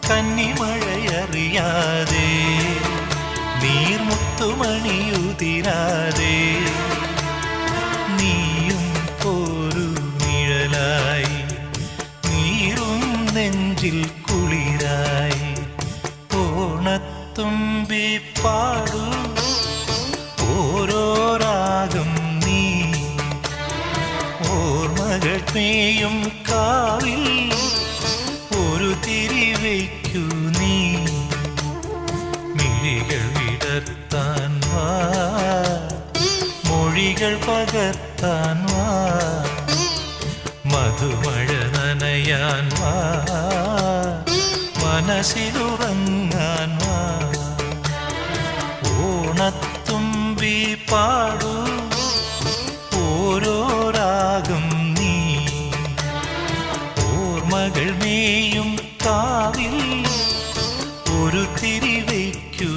കന്നിമഴയറിയാതെ നീർമുത്തുമണിയുതിരാതെ നീയും ഒരു നിഴലായി നീറും നെഞ്ചിൽ കുളിരായി ഓണത്തുമ്പി പാടൂ ഓരോ രാഗം നീ ഓർമ്മകൾ മേയും കാവിൽ ഒരു തിരിവയ്ക്കു നീ മിഴികൾ വിടർത്താൻ വാ മൊഴികൾ പകർത്താൻ വാ മധുമഴ നനയാൻ വാ മനസ്സിലുറങ്ങാൻ വാ ഓണത്തുമ്പി പാടൂ ഓരോ രാഗം നീ ഓർമ്മകൾ മേയും കാവിൽ ഒരു തിരിവയ്ക്കു